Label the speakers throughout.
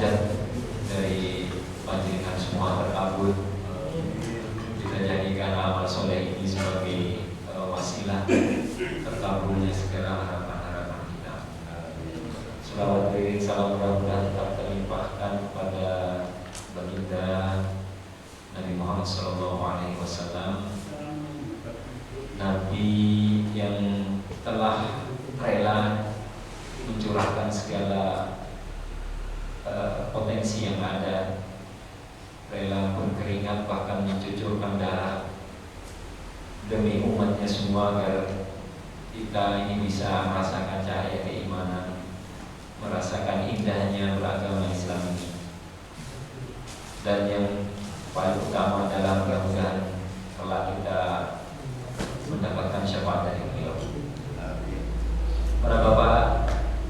Speaker 1: hajat dari panjenengan semua terkabul. Kita jadikan amal soleh ini sebagai wasilah terkabulnya segala harapan-harapan kita. Selawat beriring salam mudah-mudahan tetap terlimpahkan kepada baginda Nabi Muhammad SAW, Nabi yang telah rela mencurahkan segala potensi yang ada, rela berkeringat bahkan mencucurkan darah demi umatnya semua agar kita ini bisa merasakan cahaya keimanan, merasakan indahnya beragama Islam ini. Dan yang paling utama adalah mudah-mudahan telah kita mendapatkan syafaat dari beliau. Para bapak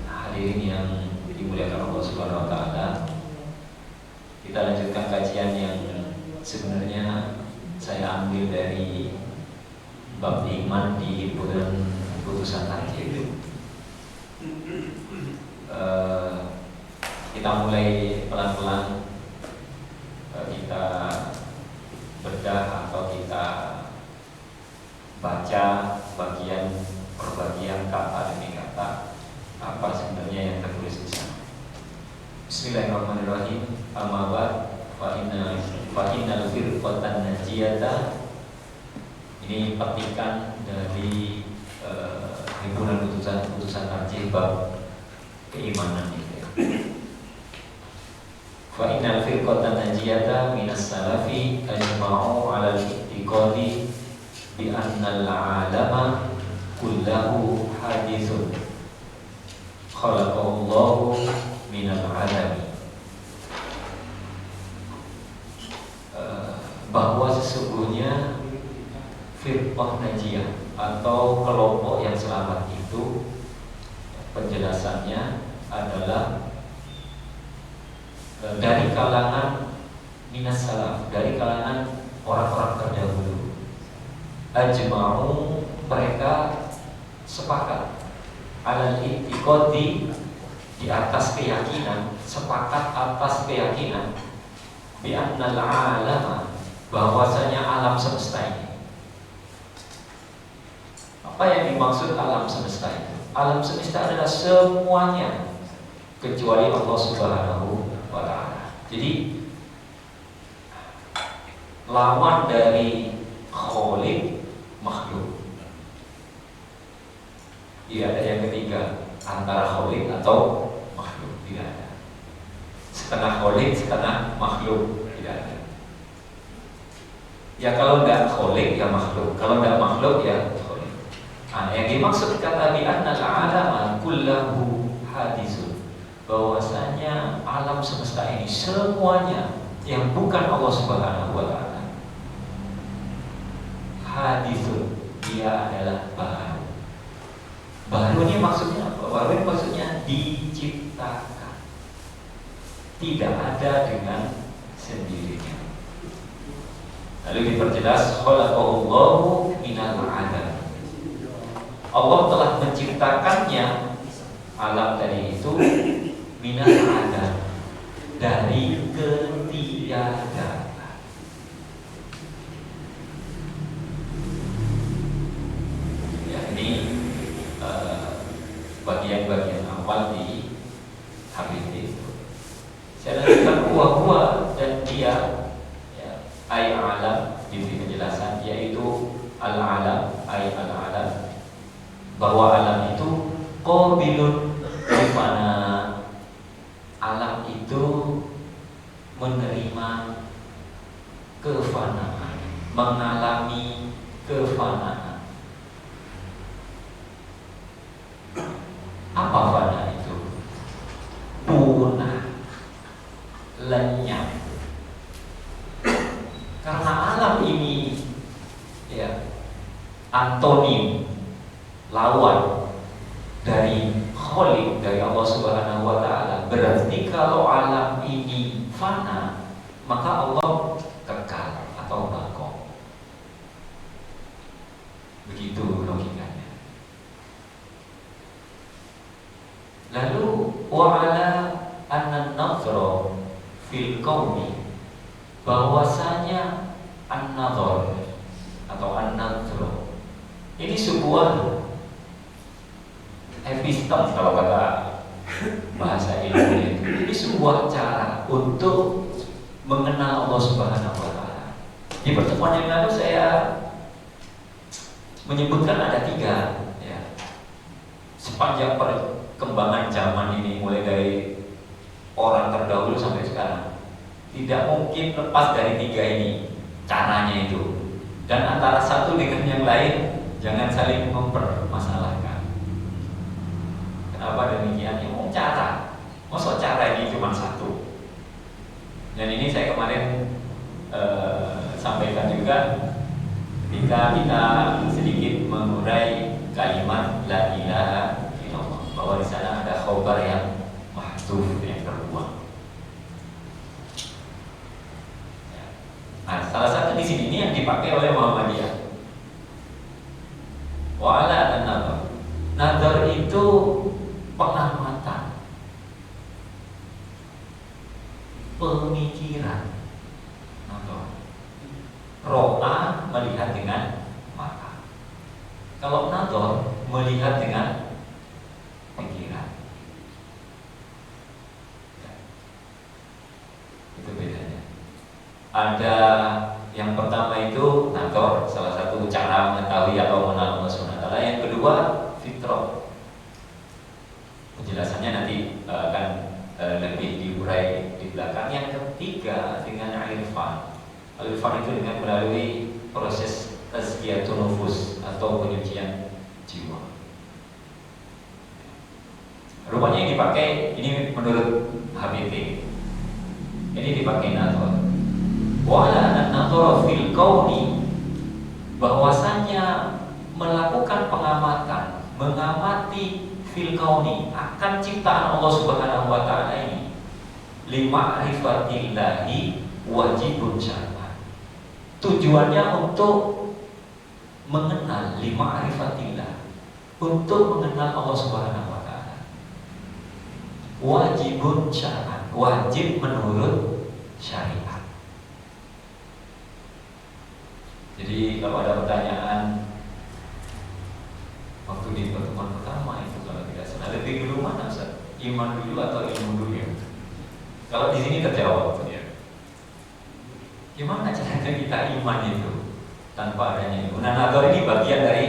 Speaker 1: hadirin yang dimuliakan Allah Subhanahu wa taala, kita lanjutkan kajian yang sebenarnya saya ambil dari bab iman di himpunan putusan takdir. Kita mulai pelan-pelan, kita bedah atau kita baca bagian per bagian, kata demi kata, apa sebenarnya yang tertulis di sana. Bismillahirrahmanirrahim. Amma ba'd, fa innal firqatan najiyata. Ini petikan dari himpunan putusan tarjih bab keimanan itu. Fa innal firqatan najiyata minas salafi ajma'u 'ala al-i'tiqadi bi anna al-'alama kullahu hadithun khalaqallahu minal 'alami. Bahwa sesungguhnya firqah najiyah atau kelompok yang selamat itu, penjelasannya adalah dari kalangan minas salaf, dari kalangan orang-orang terdahulu. Ajma'u, mereka sepakat, alal i'tiqadi, di atas keyakinan, sepakat atas keyakinan, bi annal 'alama, bahwasanya alam semesta ini. Apa yang dimaksud alam semesta itu? Alam semesta adalah semuanya kecuali Allah Subhanahu wa ta'ala. Jadi lawan dari khaliq makhluk. Tidak ada yang ketiga antara khaliq atau makhluk, tidak ada. Setengah khaliq, setengah makhluk, tidak ada. Ya kalau enggak khaliq ya makhluk, kalau enggak makhluk ya khaliq. Nah, yang dimaksud kata bi annal 'alama kullahu hadithun, bahwasanya alam semesta ini semuanya yang bukan Allah Subhanahu wa ta'ala hadithun, dia adalah baru. Baru ini maksudnya apa? Baru ini maksudnya diciptakan, tidak ada dengan sendirinya. Lalu diperjelas khalaqallahu minal 'adam. Allah telah menciptakannya, alam tadi itu, minal 'adam, dari ketiadaan. Ya, ini bagian-bagian awal di hadis itu. Saya lanjutkan huwa dan dia, ya, ay alam, diberi penjelasan, yaitu al-alam, ay al-alam, bahwa alam itu qabilun bimana, alam itu menerima kefanaan, mengalami kefanaan. Apa fana itu? Punah, lenyap. Karena alam ini, ya, antonim, lawan dari khaliq, dari Allah Subhanahu wa ta'ala. Berarti kalau alam ini fana, maka Allah kekal atau baqo. Begitu logikanya. Lalu wa'ala anna an-nadhra qaumi, bahwasanya an-nadhar atau an-nadhar ini sebuah epistem kalau kata bahasa ilmu itu. Ini sebuah cara untuk mengenal Allah Subhanahu wa Ta'ala. Di pertemuan yang lalu saya menyebutkan ada 3 ya. Sepanjang perkembangan zaman ini, mulai dari orang terdahulu sampai sekarang, tidak mungkin lepas dari 3 ini caranya itu. Dan antara satu dengan yang lain jangan saling mempermasalahkan. Kenapa demikian? Ya mau cara, maksud cara ini cuma satu. Dan ini saya kemarin sampaikan juga ketika kita sedikit mengurai kalimat la ilaha illallah, bahwa di sana ada khobar yang mahdhuf, yang terbuang. Nah, salah satu di sini ini yang dipakai oleh Muhammadiyah. Wa'ala an-nadhar. Nadhar itu pengamatan, pemikiran. Ro'a melihat dengan mata. Kalau nadhar melihat dengan pikiran. Itu bedanya. Ada yang pertama itu nadhar, salah satu cara mengetahui atau mengenal Allah Subhanahu wa Ta'ala. Yang kedua fitrah. Penjelasannya nanti akan lebih diurai di belakang. Yang ketiga dengan irfan. Irfan itu dengan melalui proses tazkiyatun nufus atau penyucian jiwa. Rupanya yang dipakai ini menurut HBT. Ini dipakai nadhar. Wala an-nadhara fil kauni, bahwasanya melakukan pengamatan, mengamati fil kauni akan ciptaan Allah Subhanahu wa Ta'ala ini, lima'rifatillahi wajibun syar'an. Tujuannya untuk mengenal lima'rifatillah, untuk mengenal Allah Subhanahu wa Ta'ala. Wajibun syar'an, wajib menurut syariat. Jadi kalau ada pertanyaan waktu di pertemuan pertama itu, kalau tidak salah, lebih dulu mana Ustaz? Iman dulu atau ilmu dulu ya? Kalau di sini terjawab ya. Gimana caranya kita iman itu tanpa adanya ilmu? Nah, nadhar ini bagian dari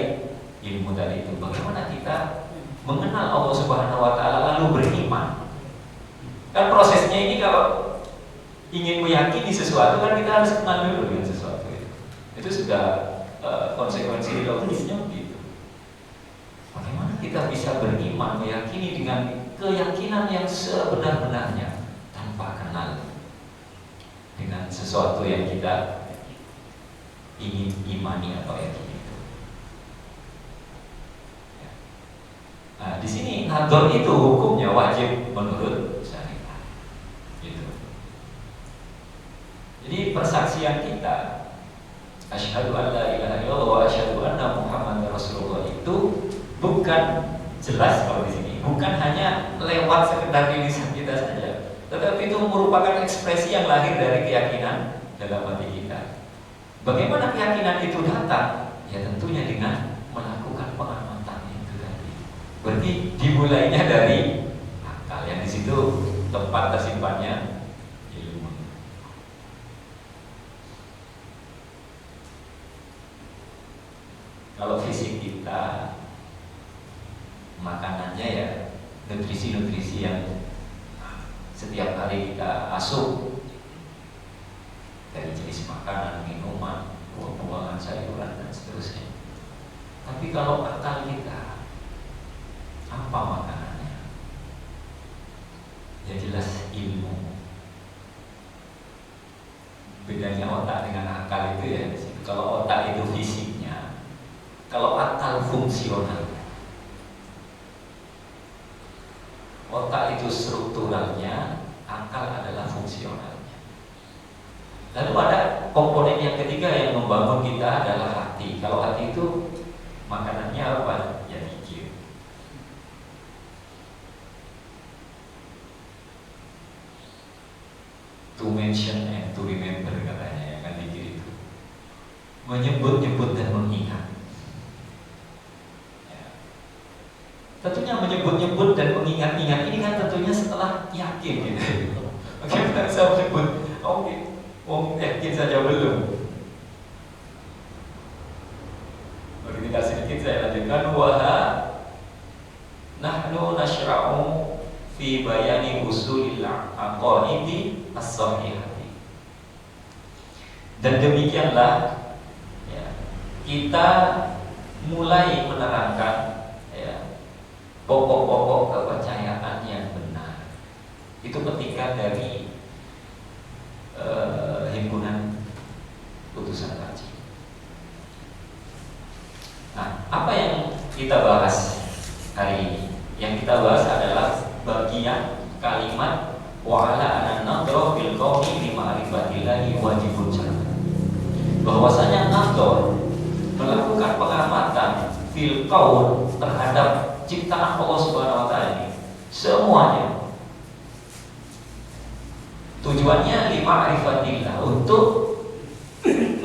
Speaker 1: ilmu tadi itu. Bagaimana kita mengenal Allah Subhanahu wa Ta'ala lalu beriman? Kan prosesnya ini kalau ingin meyakini sesuatu kan kita harus kenal dulu dengan sesuatu itu. Itu sudah konsekuensi logisnya begitu. Bagaimana kita bisa beriman, meyakini dengan keyakinan yang sebenar-benarnya tanpa kenal dengan sesuatu yang kita ingin imani atau yakini itu. Ya. Nah, di sini nadhar itu hukumnya wajib menurut syariat. Gitu. Jadi persaksian kita, asyhadu an la ilaha illallah wa asyhadu anna Muhammadar Rasulullah, itu bukan jelas kalau di sini, bukan hanya lewat sekedar lisan kita saja, tetapi itu merupakan ekspresi yang lahir dari keyakinan dalam hati kita. Bagaimana keyakinan itu datang? Ya tentunya dengan melakukan pengamatan itu tadi. Berarti dimulainya dari akal, yang di situ tempat tersimpannya ilmu. Kalau fisik kita, makanannya ya nutrisi-nutrisi yang setiap hari kita asup dari jenis makanan, minuman, buah-buahan, sayuran dan seterusnya. Tapi kalau akal kita, apa makanannya? Ya jelas ilmu. Bedanya otak dengan akal itu ya, kalau otak itu fisiknya, kalau akal fungsional. Otak itu strukturalnya, akal adalah fungsionalnya. Lalu ada komponen yang ketiga yang membangun kita adalah hati. Kalau hati itu makanannya apa? Ya pikir. Tume mention and to remember katanya yang kan dikir itu. Menyebut-nyebut dan mengingat. Ya. Tentunya menyebut-nyebut dan mengingat-ingat ini kan tentunya setelah yakin gitu. Bagaimana saya menyebut? Oke, yakin saja belum. Tinggal sedikit saya lanjutkan. Waha nahnu nashra'u fi bayani usulil aqaidi as-sahihati. Dan demikianlah ya, kita mulai menerangkan ya, pokok-pokok kepercayaan yang benar. Itu petikan dari himpunan putusan kaji. Nah, apa yang kita bahas hari ini? Yang kita bahas adalah bagian kalimat wa'ala an-nadhra bil qawli li ma'rifatillahi wajibun syar'an. Bahwasanya nadhar melakukan pengamatan fil qaul terhadap ciptaan Allah Subhanahu wa taala ini semuanya tujuannya li ma'rifatillah, untuk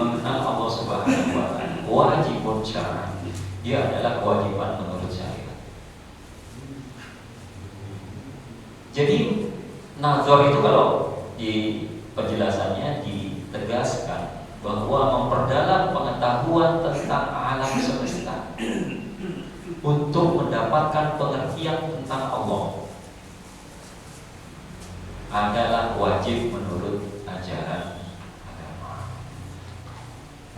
Speaker 1: mengenal Allah Subhanahu wa taala. Wajibun syar'an, dia adalah kewajiban menurut syariat. Jadi nazar itu kalau di penjelasannya ditegaskan bahwa memperdalam pengetahuan tentang alam semesta untuk mendapatkan pengertian tentang Allah adalah wajib menurut ajaran.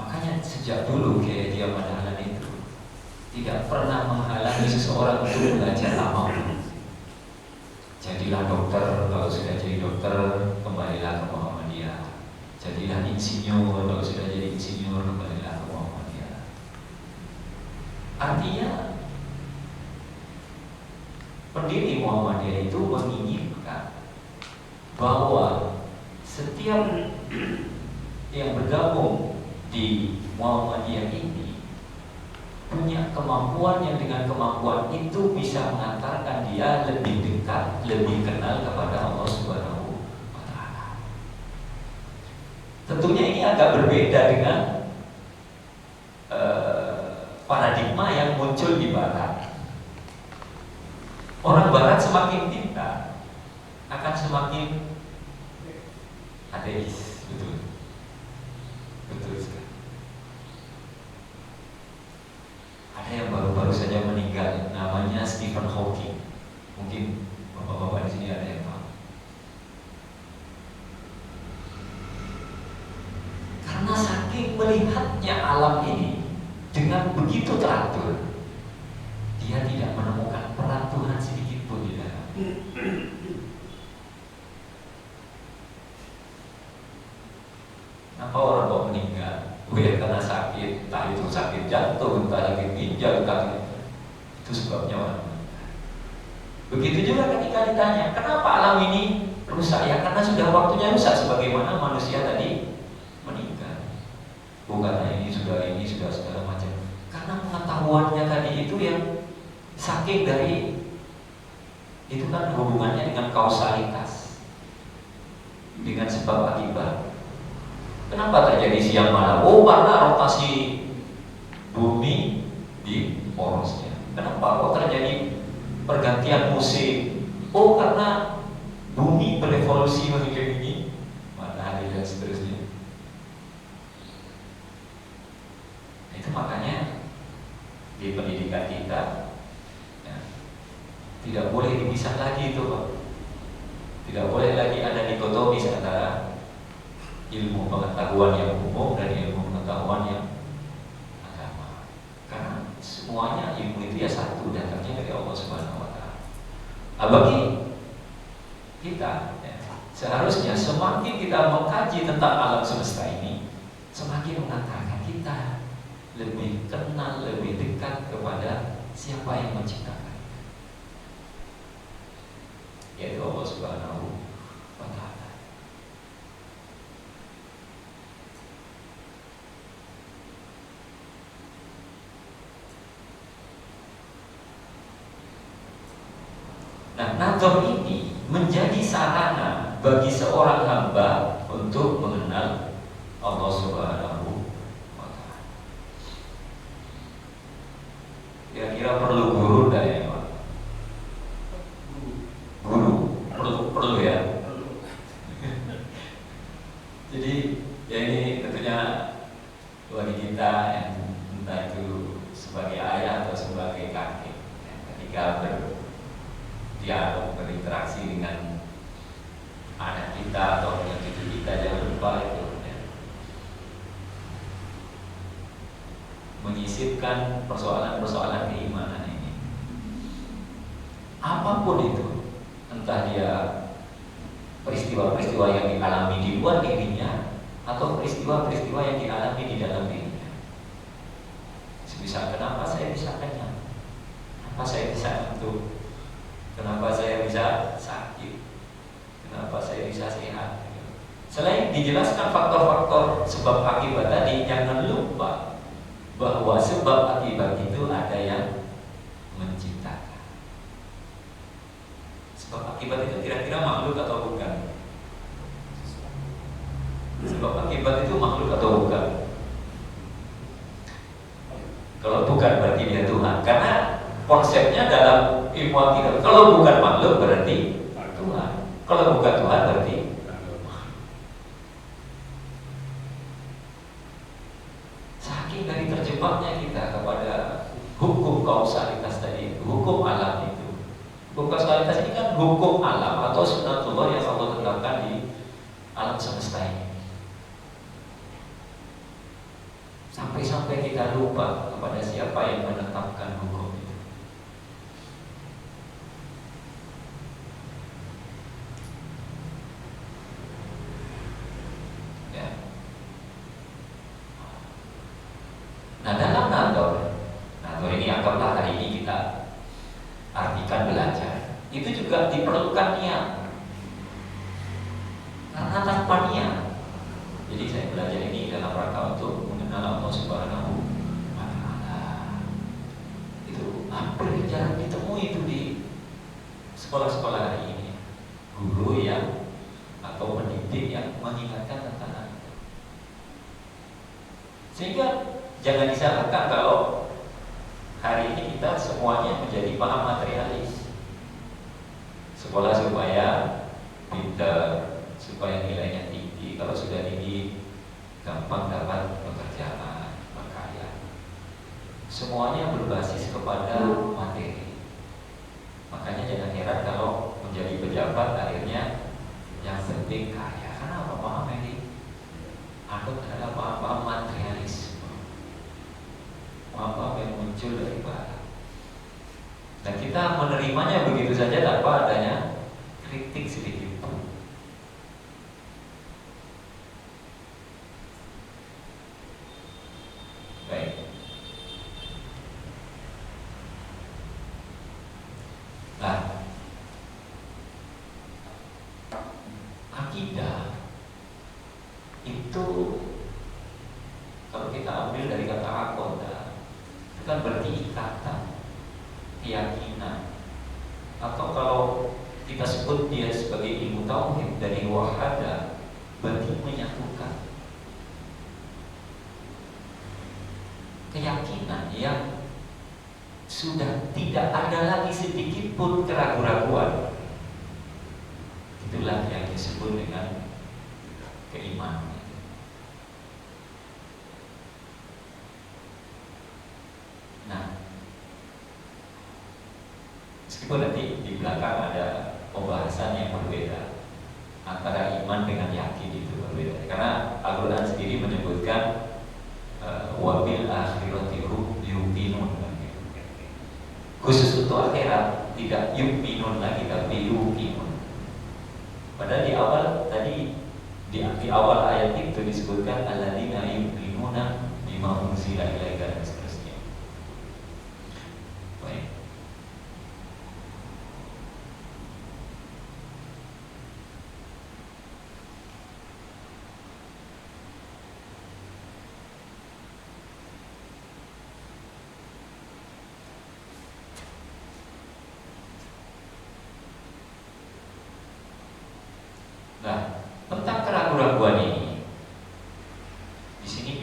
Speaker 1: Makanya sejak dulu Kiai Haji Ahmad Dahlan itu tidak pernah menghalangi seseorang untuk belajar agama. Jadilah dokter, kalau sudah jadi dokter kembalilah ke Muhammadiyah. Jadilah insinyur, kalau sudah jadi insinyur kembalilah ke Muhammadiyah. Artinya pendiri Muhammadiyah itu menginginkan bahwa setiap yang bergabung di Muhammadiyah ini punya kemampuan yang dengan kemampuan itu bisa mengantarkan dia lebih dekat, lebih kenal kepada Allah Subhanahu wa taala. Tentunya ini agak berbeda dengan paradigma yang muncul di barat. Orang barat semakin pintar akan semakin ateis, betul. Betul sekali. Ada yang baru-baru saja meninggal, namanya Stephen Hawking. Mungkin bapak-bapak di sini ada yang tahu. Karena saking melihatnya alam ini dengan begitu teratur, dia tidak menemukan peraturan sedikit pun di dalam. Kenapa orang kok meninggal? Karena sakit, entah itu sakit jantung, entah sakit ginjal, entah itu sebabnya orang meninggal. Begitu juga ketika ditanya, kenapa alam ini rusak? Ya karena sudah waktunya rusak, sebagaimana manusia tadi meninggal. Bukan ini sudah segala macam. Karena pengetahuannya tadi itu yang saking dari itu kan hubungannya dengan kausalitas, dengan sebab akibat. Kenapa terjadi siang malam? Oh, karena rotasi bumi di porosnya. Kenapa kok terjadi pergantian musim? Oh, karena bumi berevolusi mengelilingi matahari dan seterusnya. Itu makanya di pendidikan kita ya, tidak boleh dipisah lagi itu, Pak. Tidak boleh lagi ada dikotomi antara ilmu pengetahuan yang umum dan ilmu pengetahuan yang agama. Karena semuanya ilmu itu ya satu, datangnya dari Allah Subhanahu wa taala. Bagi kita ya, seharusnya semakin kita mengkaji tentang alam semesta ini, semakin mengantarkan kita lebih kenal, lebih dekat kepada siapa yang menciptakan, yaitu Allah Subhanahu wa taala. Nah, nazar ini menjadi sarana bagi seorang hamba untuk mengenal Allah Subhanahu wa Ta'ala. Kira-kira perlu guru enggak ya Pak? Guru perlu ya. Jadi ya ini tentunya bagi kita yang entah itu sebagai ayah atau sebagai kakek, ya, ketika berdialog, berinteraksi dengan anak kita atau dengan cucu kita, jangan lupa itu ya, menyisipkan persoalan-persoalan keimanan ini. Apapun itu, entah dia peristiwa-peristiwa yang dialami di luar dirinya atau peristiwa-peristiwa yang dialami di dalam dirinya. Sebisa kenapa saya bisa kenyang? Kenapa saya bisa ngantuk? Kenapa saya bisa sakit? Kenapa saya bisa sehat? Selain dijelaskan faktor-faktor sebab akibat tadi, jangan lupa bahwa sebab akibat itu ada yang menciptakan. Sebab akibat itu kira-kira makhluk atau bukan? Sebab akibat itu makhluk atau bukan? Kalau bukan berarti dia Tuhan. Karena konsepnya dalam ilmu akidah, kalau bukan makhluk berarti Tuhan. Kalau bukan Tuhan berarti saking dari terjebaknya kita kepada hukum kausalitas tadi, hukum alam itu. Hukum kausalitas ini kan hukum alam atau sunatullah yang Allah tetapkan di alam semesta ini. Sampai-sampai kita lupa kepada siapa yang menetapkan hukum itu. Ya. Nah, dalam nador ini anggaplah hari ini kita artikan belajar. Itu juga diperlukan niat. Karena tanpa niat, jadi saya belajar ini dalam rangka untuk mengenal Allah Subhanahu wa Ta'ala. Itu hampir jarang ditemui itu di sekolah-sekolah hari ini. Guru yang atau pendidik yang mengingatkan tentang itu. Sehingga jangan disalahkan kalau hari ini kita semuanya menjadi paham materialis. Sekolah supaya pintar, supaya nilainya tinggi. Kalau sudah tinggi, gampang dapat pekerjaan, berkaya. Semuanya berbasis kepada materi. Makanya jangan heran kalau menjadi pejabat akhirnya yang penting kaya. Karena apa? Paham ini? Anut adalah paham-paham materialis. Paham-paham yang muncul dari barat. Dan kita menerimanya begitu saja tanpa adanya kritik sedikit pun. Baik. Nah, akidah itu kalau kita ambil dari kata akoda, itu kan berarti ikatan, keyakinan. Atau kalau kita sebut dia sebagai ilmu tauhid dari wahada, berarti menyatukan. Keyakinan yang sudah tidak ada lagi sedikit pun keraguan-raguan. Itulah yang disebut dengan keimanan. Nah, meskipun nanti di belakang ada pembahasan yang berbeda antara iman dengan yakin, itu berbeda. Karena Al-Quran sendiri menyebutkan wabil akhirati hum yuqinun. Khusus untuk akhirat tidak yuqinun lagi, tapi yuqinun. Padahal di awal tadi di awal ayat itu disebutkan alladzina yuqinuna bima unzila ilaika dan seterusnya. Baik. Nah, tentang keraguan-keraguan keraguan ini di sini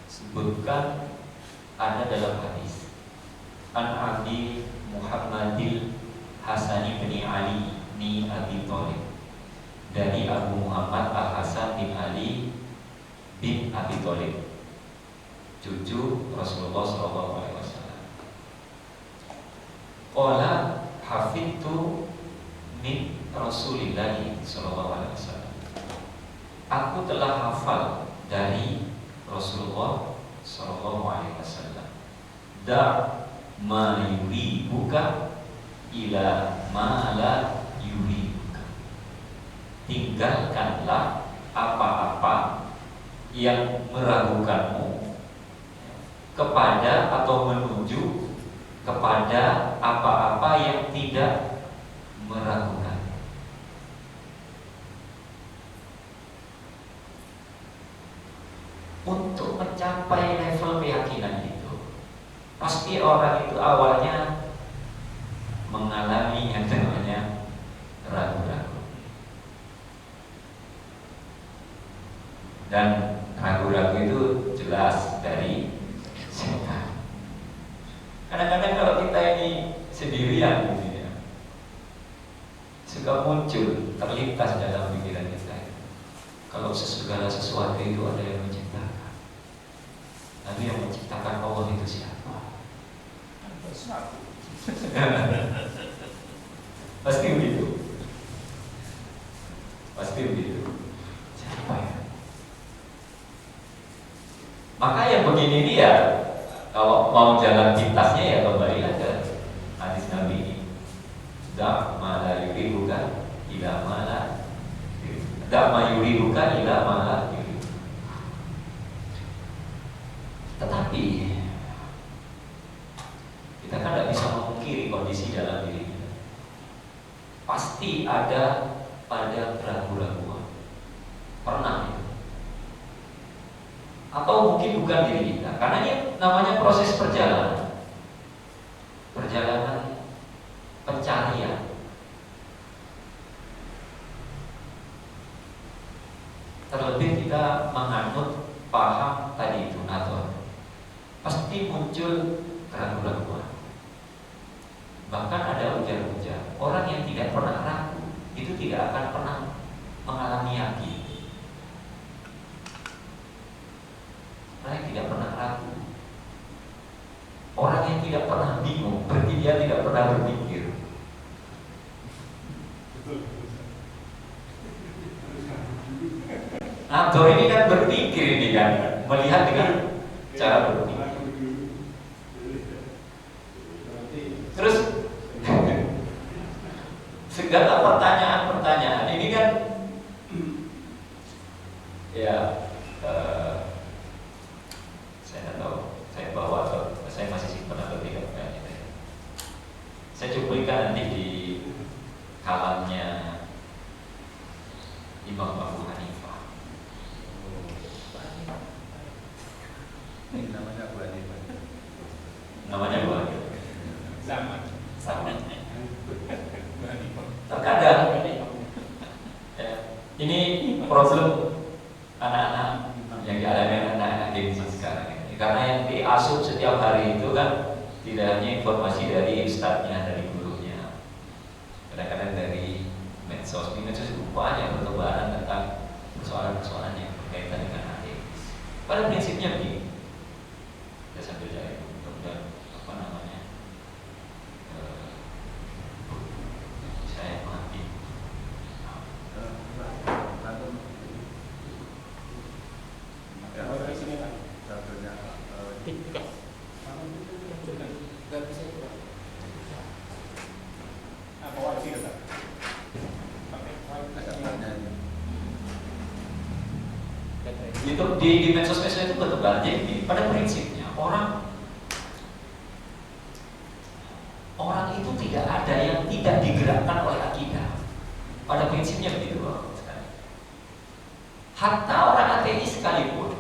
Speaker 1: disebutkan ada dalam hadis An Abi Muhammadil Hasani bin Ali ni Abi Thalib, dari Abu Muhammad Al Hasan bin Ali bin Abi Thalib, cucu Rasulullah SAW. Qala hafidtu min Rasulillah SAW. Aku telah hafal dari Rasulullah SAW. Da' ma yuribuka ila ma la yuribuka. Tinggalkanlah apa-apa yang meragukanmu kepada atau menuju kepada apa-apa yang tidak meragukan. Untuk mencapai level keyakinan itu, pasti orang itu awalnya mengalami yang namanya ragu-ragu. Dan ragu-ragu itu jelas dari setan. Kadang-kadang kalau kita ini sendirian gitu ya, suka muncul, terlintas dalam pikiran kita, kalau segala sesuatu itu ada yang menciptakan. Lalu yang menciptakan Allah itu siapa? Pasti begitu. Pasti begitu. Siapa ya? Maka yang begini ini ya, kalau mau jalan pintasnya ya kembali ke hadis Nabi ini. Da' ma la yuribuka ila ma la yuribuka. Da' ma yuribuka ila ma la yuribuka. Tetapi kita kan tidak bisa memungkiri kondisi dalam diri kita. Pasti ada pada keraguan-keraguan. Pernah itu. Atau mungkin bukan diri kita, karena ini namanya proses perjalanan pencarian. Terlebih kita menganut paham tadi itu atau pasti muncul keraguan-keraguan. Bahkan ada ujar-ujar, orang yang tidak pernah ragu itu tidak akan pernah mengalami yakin. Orang yang tidak pernah ragu, orang yang tidak pernah bingung, berarti dia tidak pernah berpikir. Atau ini kan berpikir, ini kan melihat dengan cara berpikir. Terus segala pertanyaan-pertanyaan ini kan ya saya tidak tahu saya bawa atau saya masih simpan atau tidak. Saya cuplikan nanti di kalamnya Imam Abu Hanifah.
Speaker 2: Namanya Abu Hanifah.
Speaker 1: Namanya Abu Hanifah. Sama. Terkadang ya, ini problem anak-anak yang dialami anak-anak Gen Z sekarang ini. Karena yang diasuh setiap hari itu kan tidak hanya informasi dari ustadznya, dari gurunya, kadang-kadang dari medsos. Di medsos banyak pertebaran tentang persoalan-persoalan yang berkaitan dengan ateis. Pada prinsipnya begini, saya sambil cari mudah-mudahan apa namanya saya mati. Itu di medsos-medsos itu bertebar. Jadi pada prinsipnya orang itu tidak ada yang tidak digerakkan oleh akidah. Pada prinsipnya begitu Bapak. Hatta orang ateis sekalipun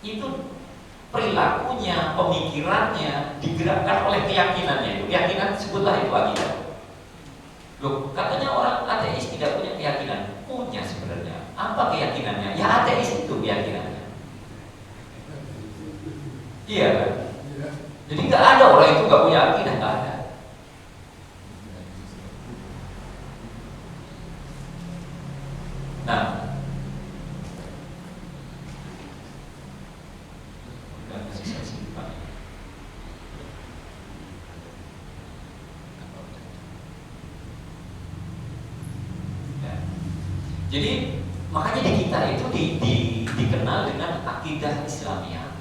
Speaker 1: itu perilakunya, pemikirannya digerakkan oleh keyakinannya itu. Keyakinan sebutlah itu akidah. Loh, katanya orang ateis tidak punya keyakinan. Punya sebenarnya. Apa keyakinannya? Ya ateis itu keyakinannya. Iya kan? Jadi nggak ada orang itu nggak punya akidah, nggak ada. Nah, jadi makanya di kita itu dikenal dengan akidah Islamiyah.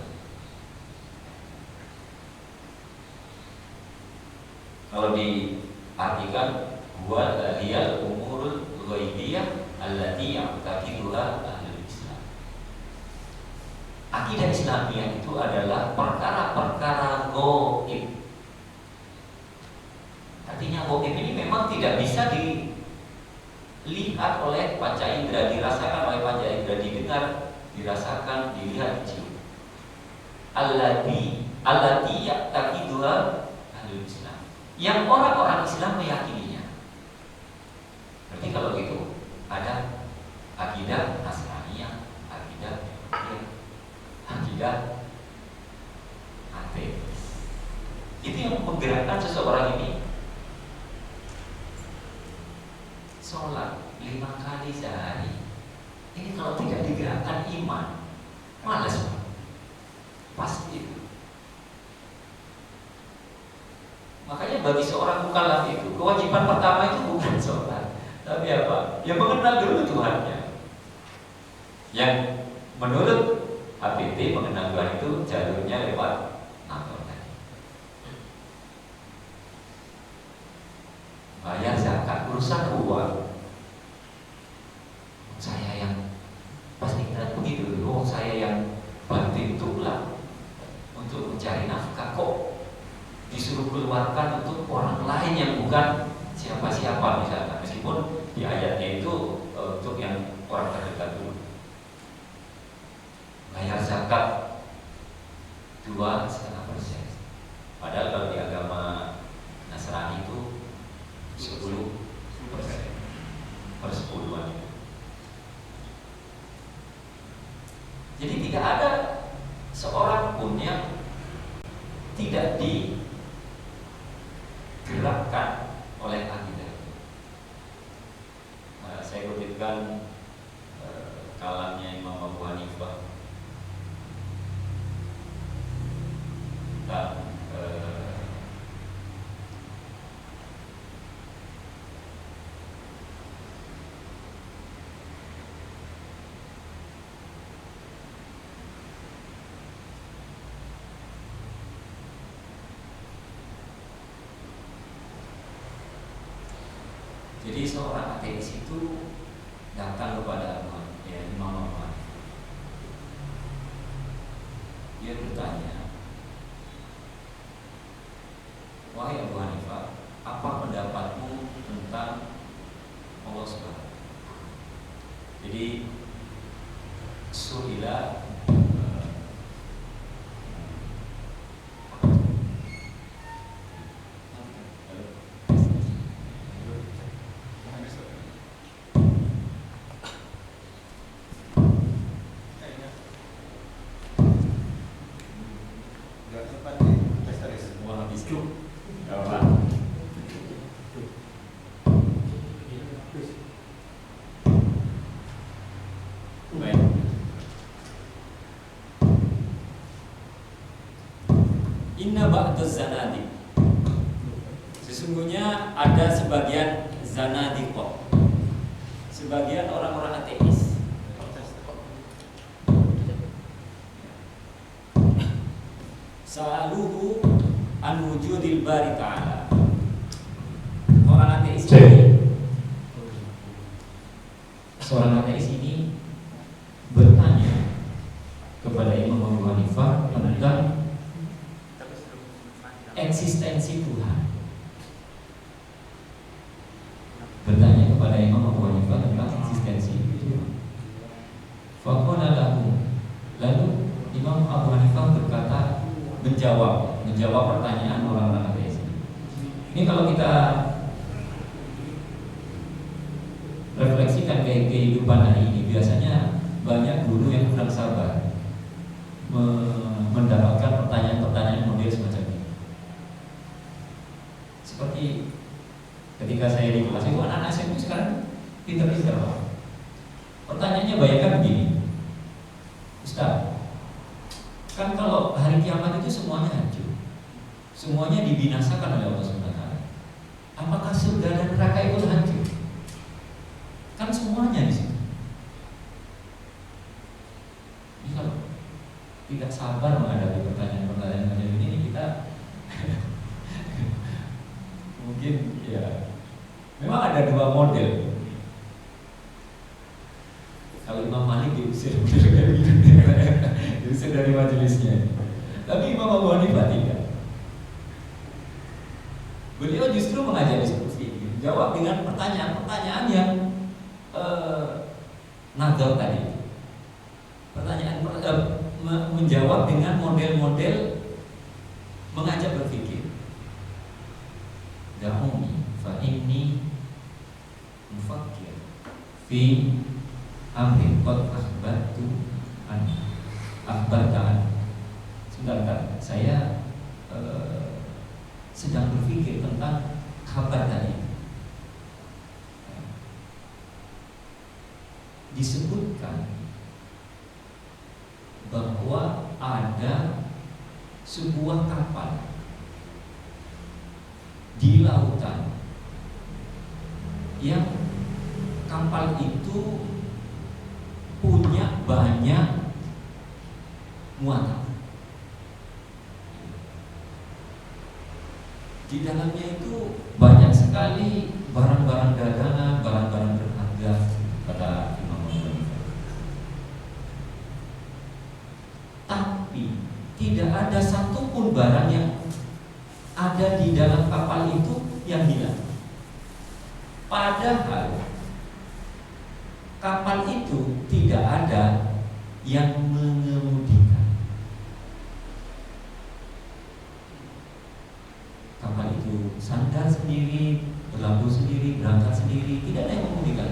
Speaker 1: Kalau diartikan huwa hiyal umurul ghaibiyah allati ya'taqiduha ahlul Islam. Akidah Islamiyah itu adalah perkara-perkara ghaib. Artinya ghaib ini memang tidak bisa dilihat oleh panca indera, dirasakan oleh panca indera, didengar, dirasakan, dilihat, dicium. Allati ya'taqiduha ahlul Islam. Yang orang-orang Islam meyakininya. Berarti kalau gitu ada akidah Nasraniyah, akidah ateis. Itu yang menggerakkan seseorang ini sholat 5 kali sehari. Ini kalau tidak digerakkan iman, malas pasti. Makanya bagi seorang mukallaf itu kewajiban pertama itu bukan sholat, tapi apa? Ya mengenal dulu Tuhannya. Yang menurut HPT mengenal Tuhan itu jalurnya lewat akal tadi. Bayar zakat, urusan uang. Saya yang pasti kita begitu dulu. Saya yang banting tulang untuk mencari nafkah, kok disuruh keluarkan untuk orang lain yang bukan siapa-siapa misalkan, meskipun di ayatnya itu untuk yang orang terdekat dulu. Bayar zakat 2,5%. Padahal kalau di agama Nasrani itu 10% per 10-an. Jadi tidak ada seorang pun yang tidak digerakkan oleh akidah. Saya kutipkan kalamnya Imam Abu Hanifah tentang jadi seorang ateis itu datang kepada Imam Abu Hanifah. Dia bertanya, wahai Abu Hanifah, apa pendapatmu tentang Allah Subhanahu? Jadi suila Inna ba'daz zanadiq. Sesungguhnya ada sebagian zanadiqah, sebagian orang-orang ateis. Sa'aluhu an wujudil bari ta'ala. Orang ateis ini, seorang ateis ini bertanya kepada Imam Abu Hanifah tentang eksistensi Tuhan. Bertanya kepada Imam Abu Hanifah tentang eksistensi Tuhan. Faqala lahu. Lalu Imam Abu Hanifah berkata, menjawab pertanyaan orang-orang ateis. Ini kalau kita refleksikan ke kehidupan hari ini biasanya banyak guru yang kurang sabar mendapatkan pertanyaan-pertanyaan model semacam ini. Seperti ketika saya di kelas itu, anak-anak SMP sekarang pintar-pintar. Pertanyaannya bayangkan begini, Ustaz, kan kalau hari kiamat itu semuanya hancur, semuanya dibinasakan oleh Allah SWT. Apakah surga dan neraka itu hancur? Kan semuanya di situ. Jadi kalau tidak sabar menghadapi pertanyaan-pertanyaan macam ini, kita mungkin ya memang ada dua model. Kalau Imam Malik diusir diusir dari majelisnya, tapi Imam Abu Hanifah tidak. Beliau justru mengajak diskusi, jawab dengan pertanyaan-pertanyaan yang nazar tadi. Pertanyaan menjawab dengan model-model mengajak berpikir. Da'uni fa inni mufakkir fi amri qad akhbartu an akhbartaan. Sebentar, saya sedang berpikir tentang kabar tadi. Disebutkan bahwa ada sebuah kapal di lautan yang kapal itu punya banyak muatan. Di dalamnya itu banyak sekali barang-barang dagangan, barang-barang berharga, kata Imam Ghazali. Tapi tidak ada satupun barang yang ada di dalam kapal itu yang hilang. Padahal kapal itu tidak ada yang mengemudikan. Kapal itu sandar sendiri, berlabuh sendiri, berangkat sendiri, tidak ada yang mengemudikan.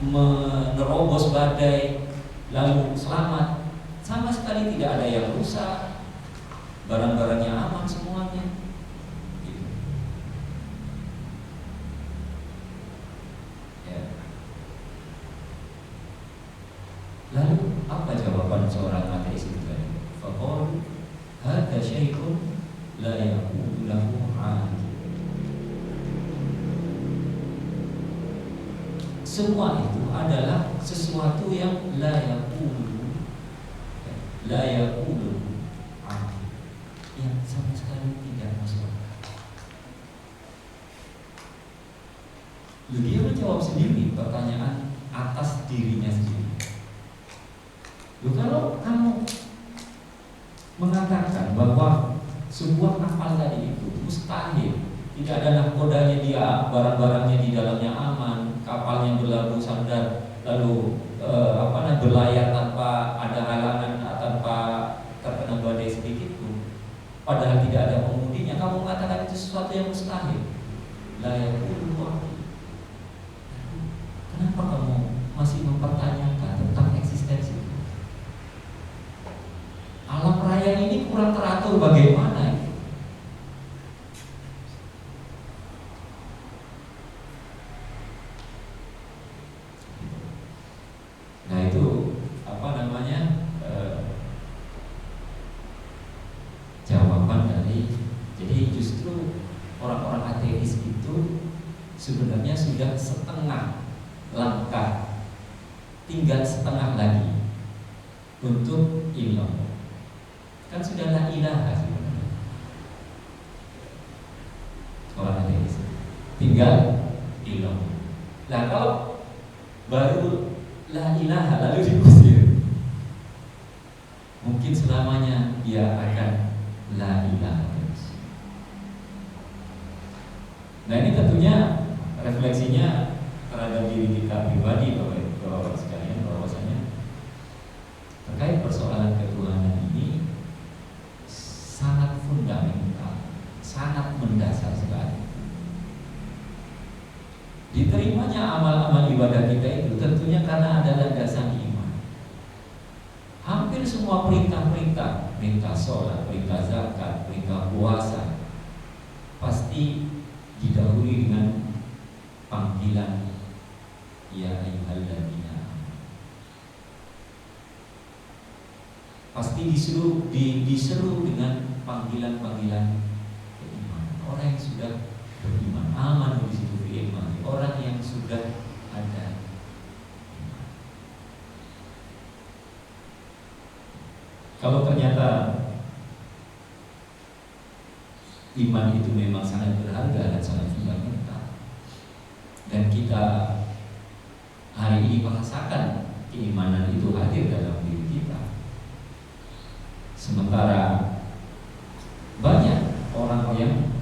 Speaker 1: Menerobos badai lalu selamat, sama sekali tidak ada yang rusak, barang-barangnya aman semuanya. Ya. Lalu apa jawaban seorang ateis itu tadi? Faqalu hadza syai'un la yaqulu lahu 'aqil. Semua itu adalah sesuatu yang la yaqulu yang sama sekali tidak masuk akal. Dia menjawab sendiri pertanyaan atas dirinya sendiri. Kalau kamu mengatakan bahwa sebuah kapal tadi itu mustahil, tidak ada nahkodanya dia, barang-barangnya di dalamnya aman, kapalnya berlabuh sandar, lalu berlayar tanpa ada halangan, tanpa terkena badai sedikit pun, padahal tidak ada pengemudinya, kamu mengatakan itu sesuatu yang mustahil. Kenapa kamu masih mempertanyakan tentang eksistensi? Alam raya ini kurang teratur bagaimana? Nah itu jawaban dari, jadi justru orang-orang ateis itu sebenarnya sudah setengah langkah, tinggal setengah lagi untuk ilah. Kan sudah la ilaha sebenarnya orang ateis, tinggal ilah. Nah kalau baru la ilaha lalu diusir, mungkin selamanya dia akan la ilaha terus. Nah ini tentunya refleksinya terhadap diri kita pribadi, Bapak-Bapak sekalian, bahwasanya terkait persoalan ketuhanan ini sangat fundamental, sangat mendasar sekali. Diterimanya amal-amal ibadah kita itu itu? Tentunya karena ada landasan iman. Hampir semua perintah-perintah, perintah sholat, perintah zakat, perintah puasa, pasti didahului dengan panggilan ya ayyuhalladzina amanu. Pasti diseru dengan panggilan-panggilan keimanan. Orang yang sudah beriman, aman di situ beriman. Orang yang sudah ada. Kalau ternyata iman itu memang sangat berharga dan sangat fundamental, dan kita hari ini bahasakan keimanan itu hadir dalam diri kita, sementara banyak orang yang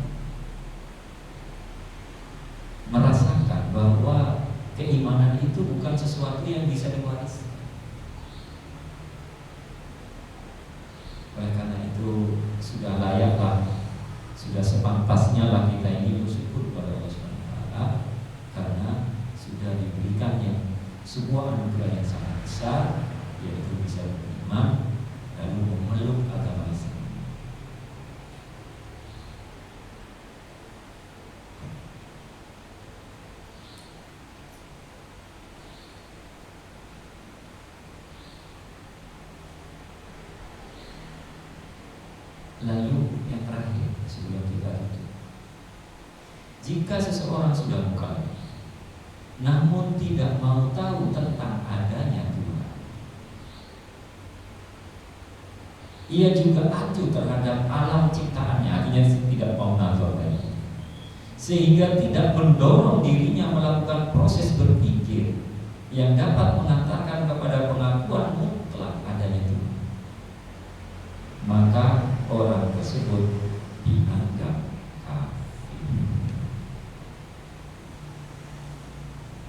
Speaker 1: merasakan bahwa keimanan itu bukan sesuatu yang bisa diwariskan. Oleh karena itu sudah layaklah, sudah sepantasnya lah kita ini bersyukur kepada Allah SWT, karena sudah diberikannya sebuah anugerah yang sangat besar, yaitu bisa beriman lalu memeluk agama Islam. Lalu yang terakhir sebelum kita tutup, jika seseorang sudah mukallaf namun tidak mau tahu tentang adanya Tuhan, ia juga acuh terhadap alam ciptaannya, artinya tidak mau nazar lagi, sehingga tidak mendorong dirinya melakukan proses berpikir yang dapat mengantarkan kepada pengakuan mutlak adanya Tuhan, maka orang tersebut dianggap kafir.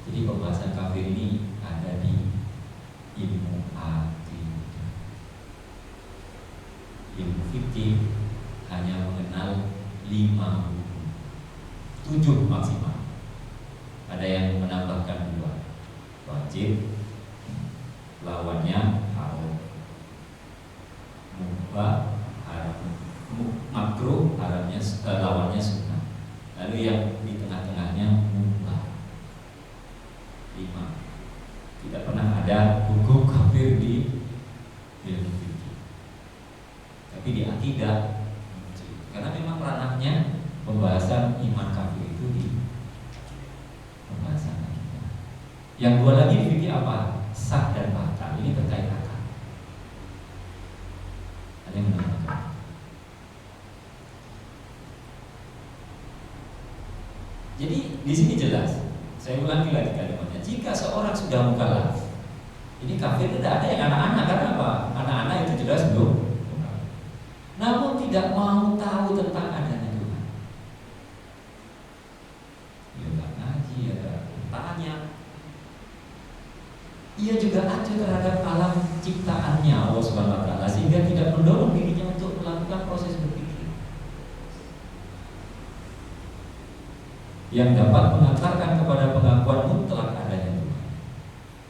Speaker 1: Jadi pembahasan kafir ini ada di ilmu akidah. Ilmu fikih hanya mengenal 5 hukum, 7 maksimal. Ada yang menambahkan 2, wajib, lawannya haram, mubah, makruh, haramnya lawannya sunnah. Lalu yang di tengah-tengahnya mubah. 5. Tidak pernah ada hukum kafir di ilmu fikih, tapi di akidah, karena memang ranahnya pembahasan iman kafir itu di pembahasan akidah. Yang 2 lagi di fikih apa? Sah dan batal. Ini terkait akal. Ada yang menambahkan? Jadi di sini jelas, saya ulangi lagi kalimatnya. Jika seorang sudah mukallaf, ini kafir tidak ada yang anak-anak, karena apa? Anak-anak itu jelas belum, namun tidak mau tahu tentang adanya Tuhan. Dia nggak ngaji, ada tanya. Ia juga acuh terhadap alam ciptaannya Allah Subhanahu Wa Taala, sehingga tidak mendorong dirinya untuk melakukan proses berpikir yang dapat mengantarkan kepada pengakuan mutlak adanya Tuhan,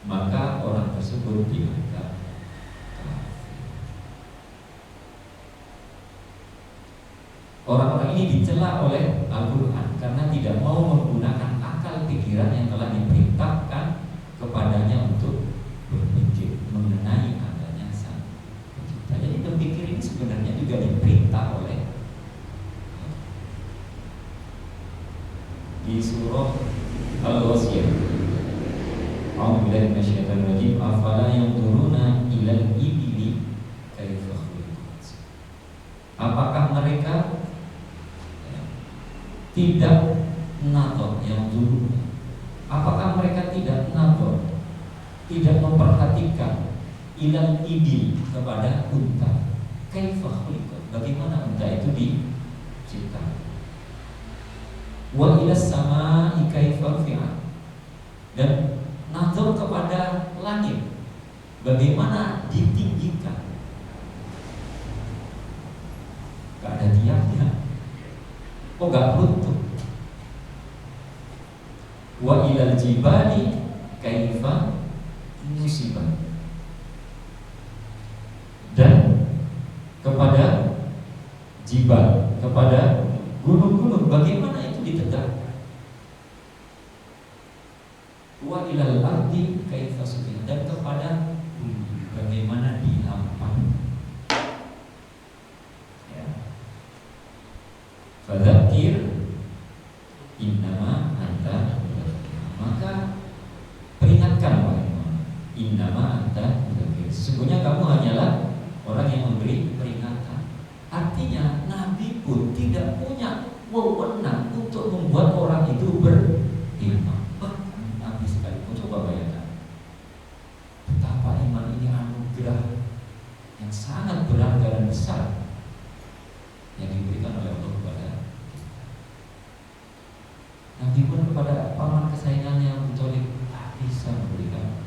Speaker 1: maka orang tersebut dianggap kafir. Orang-orang ini dicela oleh Al-Quran karena tidak mau menggunakan akal pikiran yang telah diperintahkan kepadanya untuk berpikir mengenai adanya Sang Pencipta. Jadi berpikir ini sebenarnya juga diperintah oleh di surah Al-Wasiyah. A'udzubillahi minasyaitonir rajim. Afala yanzuruna ilal ibili kaifa khuliqat. Apakah mereka tidak nazar yang dulu? Apakah mereka tidak nazar, tidak memperhatikan ilal ibil, kepada unta? Kaifa khuliqat, bagaimana unta itu diciptakan? Wa ilas sama kaifa fi'al, dan nazar kepada langit, bagaimana ditinggikan? Gak ada tiapnya, gak runtuh. Wa ilal jibali kaifa musibah, dan kepada jibal, kepada gunung-gunung bagaimana itu ditegakkan. Wa ilal ardi kaifa sutiha, dan kepada bumi bagaimana dilampang. Ya. Fadzakir innama anta, maka peringatkan wahai Muhammad, innama anta mudzakir, sesungguhnya kamu hanyalah orang yang memberi peringatan. Artinya Nabi pun tidak punya wewenang untuk membuat orang itu beriman. Bahkan Nabi sekalipun, coba bayangkan betapa iman ini anugerah yang sangat berharga dan besar yang diberikan oleh Allah kepada Nabi pun kepada paman kesayangannya Abu Thalib tak bisa memberikan.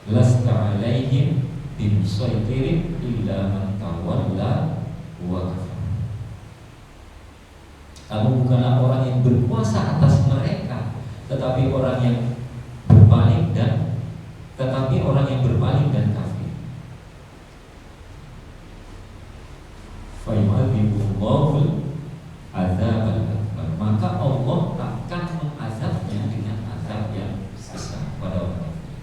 Speaker 1: Lasta alaihim bimusaytirin illa man tawalla wa kafar. Kamu bukanlah orang yang berkuasa atas mereka, tetapi orang yang berpaling dan kafir. Fayu'adzibullahu adzabal akbar, maka Allah akan mengazabnya dengan azab yang besar pada orang kafir.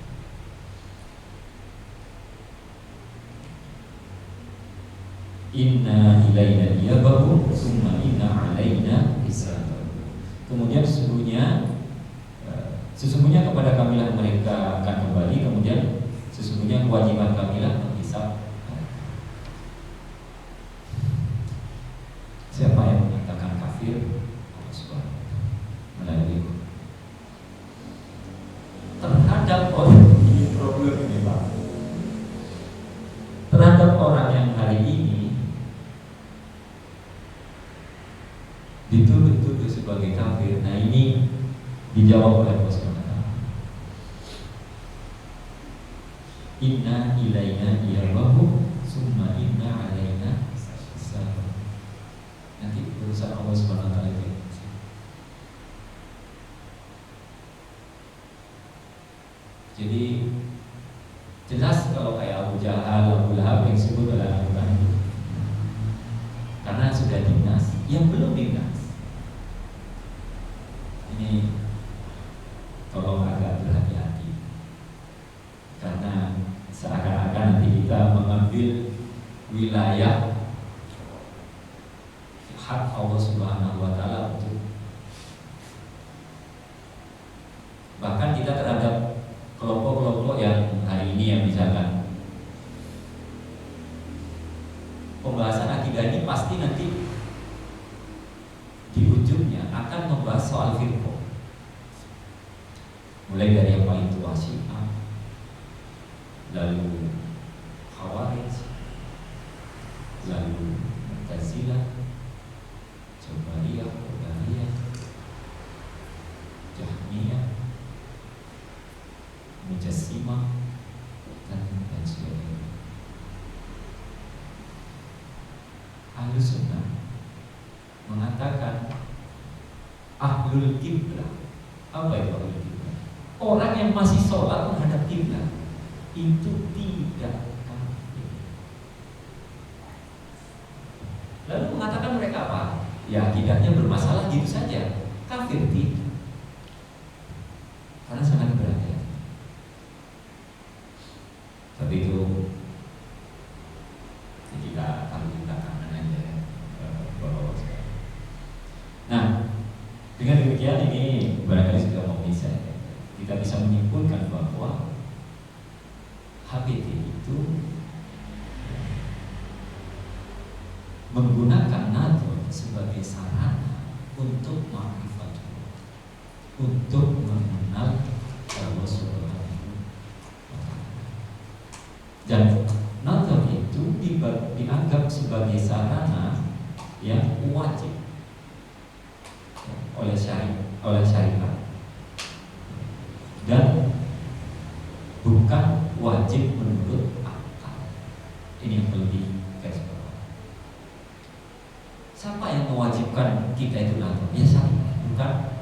Speaker 1: Inna ilaina iyabahum summa inna alaina hisabahum. Kemudian sesungguhnya kepada kamilah mereka akan kembali, kemudian sesungguhnya kewajiban kamilah menghisab. Siapa yang mengatakan kafir? Allah Subhanahu wa taala melalui terhadap orang ini, problem ini Pak, terhadap orang yang hari ini dituduh sebagai kafir. Nah ini dijawab oleh Allah Subhanahu wa taala. Inna ilaina iyabahum summa inna alaina hisabahum. Nanti urusan Allah Subhanahu wa taala itu. Jadi jelas kalau kayak Abu Jahal, Abu Lahab yang disebut adalah Al-Quran, karena sudah dinas, yang belum dinas ini tolong agak berhati-hati, karena seakan-akan nanti kita mengambil wilayah hak Allah Subhanahu wa taala untuk, bahkan kita terhadap kelompok-kelompok yang hari ini yang misalkan pembahasan akidah ini pasti nanti di ujungnya akan membahas soal firqah, mulai dari yang paling tua Syiah, lalu Khawarij, lalu Mu'tazilah, Jabariyah, Qadariyah, Jahmiyah, Mujassimah, dan sebagainya. Ahlus Sunnah mengatakan ahlul kiblah. Apa itu ahlul kiblah? Orang yang masih sholat menghadap kiblah itu tidak kafir. Lalu mengatakan mereka apa? Ya akidahnya bermasalah gitu saja. Kafir tidak, karena sangat berhati-hati. Tapi itu kita kanan aja ya, bapak-bapak sekalian. Nah, dengan demikian ini barangkali sudah mau bisa ya, kita bisa menyimpulkan bahwa HBT itu menggunakan nazar sebagai sarana untuk ma'rifatullah, untuk mengenal Allah Subhanahu wa taala. Dan nazar itu dianggap sebagai sarana yang wajib oleh syariat dan bukan wajib menurut akal. Ini yang perlu dikasih tahu.
Speaker 2: Siapa yang mewajibkan kita itu nazar? Ya saya, bukan?